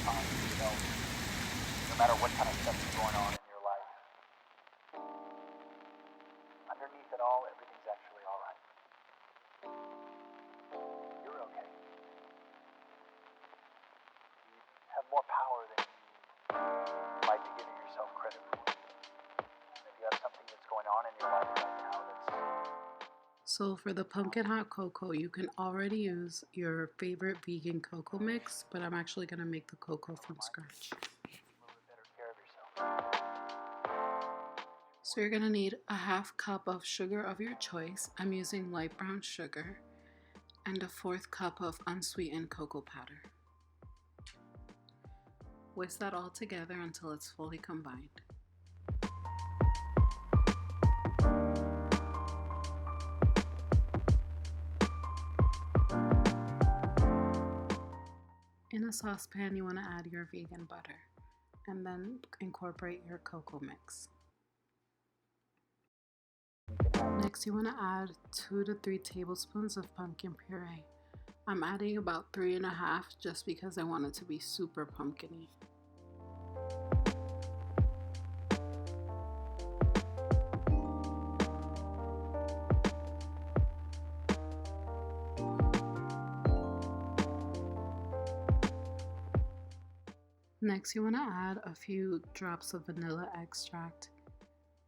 find yourself, no matter what kind of stuff is going on in your life, underneath it all, everything's actually alright. You're okay. You have more power than you might be giving yourself credit for. If you have something that's going on in your life right now that's... So for the pumpkin hot cocoa, you can already use your favorite vegan cocoa mix, but I'm actually going to make the cocoa from scratch. So you're going to need a half cup of sugar of your choice. I'm using light brown sugar, and a 1/4 cup of unsweetened cocoa powder. Whisk that all together until it's fully combined. In a saucepan, you want to add your vegan butter and then incorporate your cocoa mix. Next, you want to add 2 to 3 tablespoons of pumpkin puree. I'm adding about 3.5 just because I want it to be super pumpkin-y. Next, you want to add a few drops of vanilla extract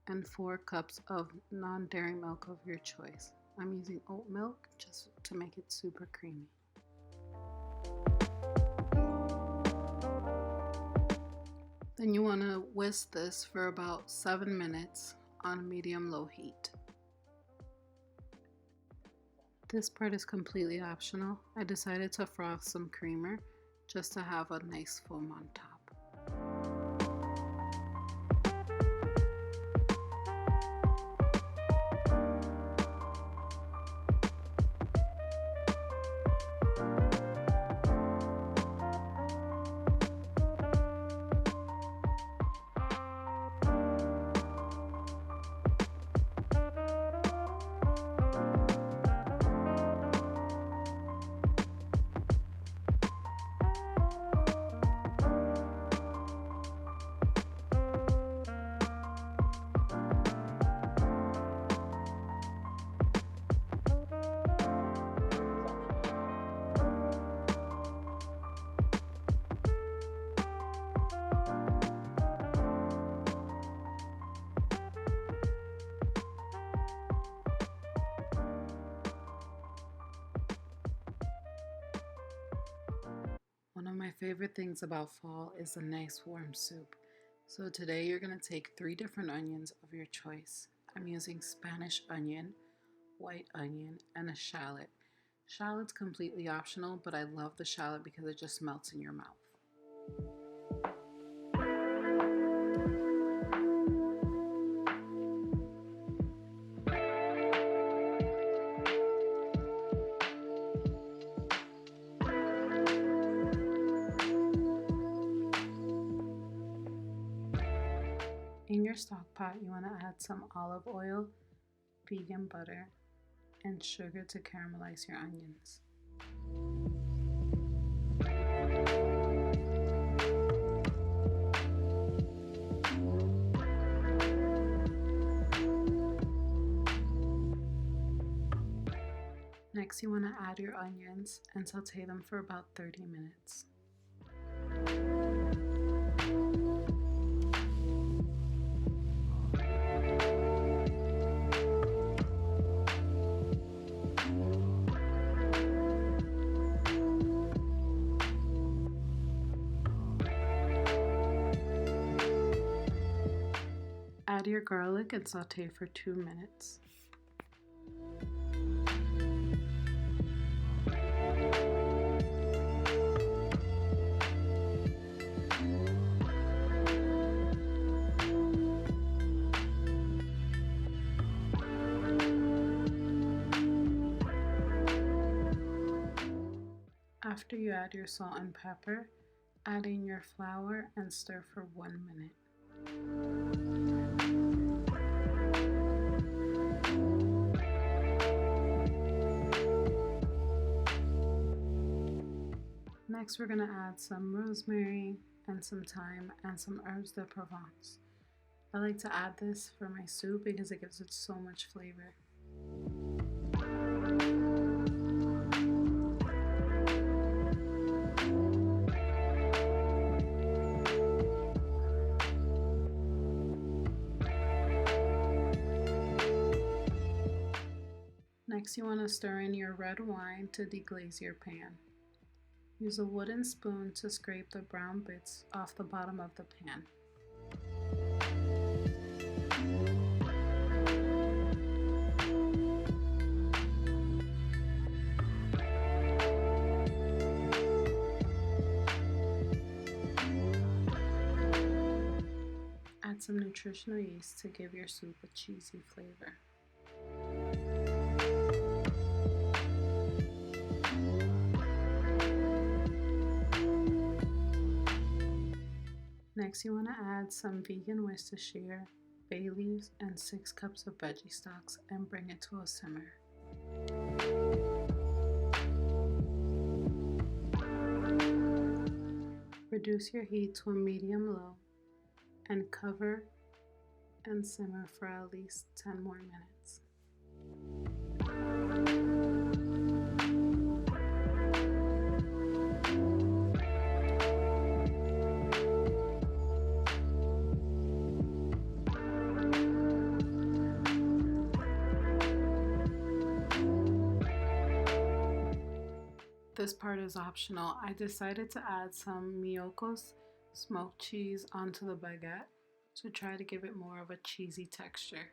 and 4 cups of non-dairy milk of your choice. I'm using oat milk just to make it super creamy. Then you want to whisk this for about 7 minutes on medium-low heat. This part is completely optional. I decided to froth some creamer just to have a nice foam on top. One of my favorite things about fall is a nice warm soup. So today you're going to take 3 different onions of your choice. I'm using Spanish onion, white onion, and a shallot. Shallot's completely optional, but I love the shallot because it just melts in your mouth. In your stock pot, you want to add some olive oil, vegan butter, and sugar to caramelize your onions. Next, you want to add your onions and saute them for about 30 minutes. Add your garlic and saute for 2 minutes. After you add your salt and pepper, add in your flour and stir for 1 minute. Next, we're going to add some rosemary and some thyme and some herbs de Provence. I like to add this for my soup because it gives it so much flavor. Next, you want to stir in your red wine to deglaze your pan. Use a wooden spoon to scrape the brown bits off the bottom of the pan. Add some nutritional yeast to give your soup a cheesy flavor. Next, you want to add some vegan Worcestershire, bay leaves, and 6 cups of veggie stalks and bring it to a simmer. Reduce your heat to a medium-low and cover and simmer for at least 10 more minutes. This part is optional. I decided to add some Miyoko's smoked cheese onto the baguette to try to give it more of a cheesy texture.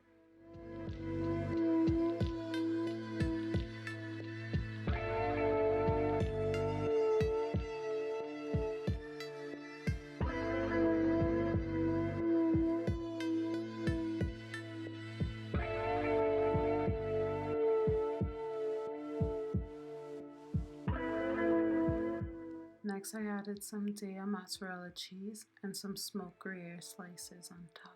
Next, I added some Daya mozzarella cheese and some smoked Gruyere slices on top.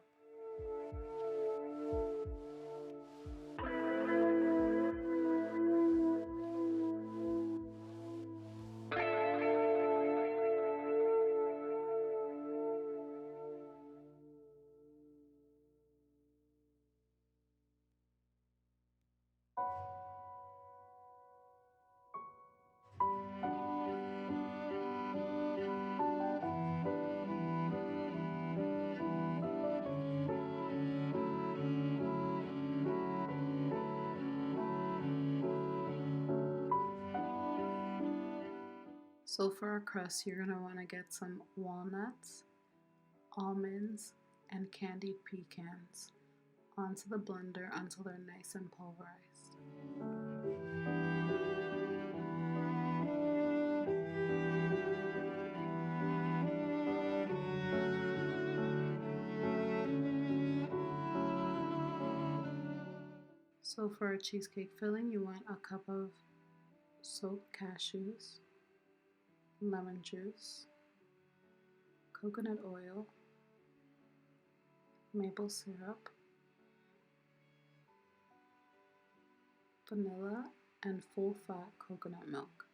So for our crust, you're going to want to get some walnuts, almonds, and candied pecans onto the blender until they're nice and pulverized. So for a cheesecake filling, you want a cup of soaked cashews, lemon juice, coconut oil, maple syrup, vanilla, and full-fat coconut milk.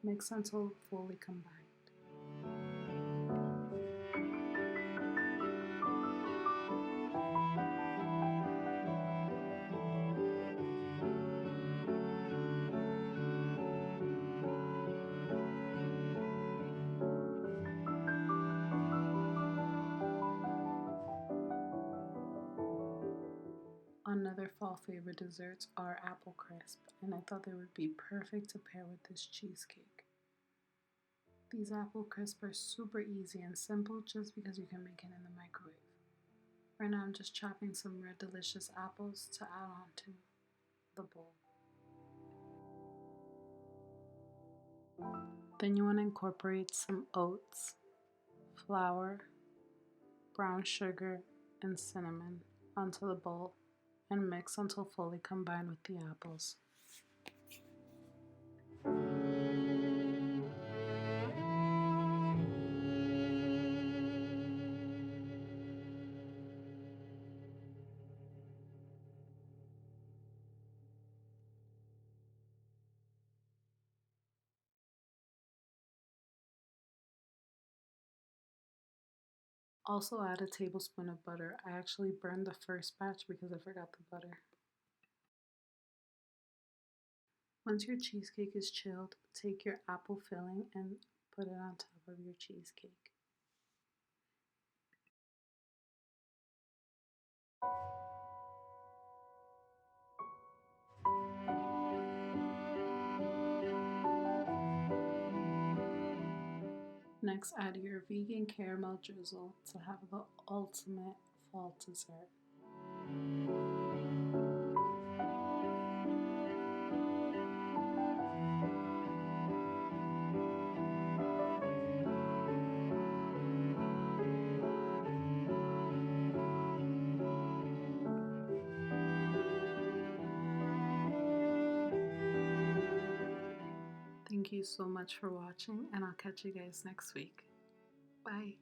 Mix until fully combined. Another fall favorite desserts are apple crisp, and I thought they would be perfect to pair with this cheesecake. These apple crisp are super easy and simple just because you can make it in the microwave. Right now I'm just chopping some red delicious apples to add on to the bowl. Then you want to incorporate some oats, flour, brown sugar, and cinnamon onto the bowl and mix until fully combined with the apples. Also add a tablespoon of butter. I actually burned the first batch because I forgot the butter. Once your cheesecake is chilled, take your apple filling and put it on top of your cheesecake. Next, add your vegan caramel drizzle to have the ultimate fall dessert. Thank you so much for watching, and I'll catch you guys next week. Bye.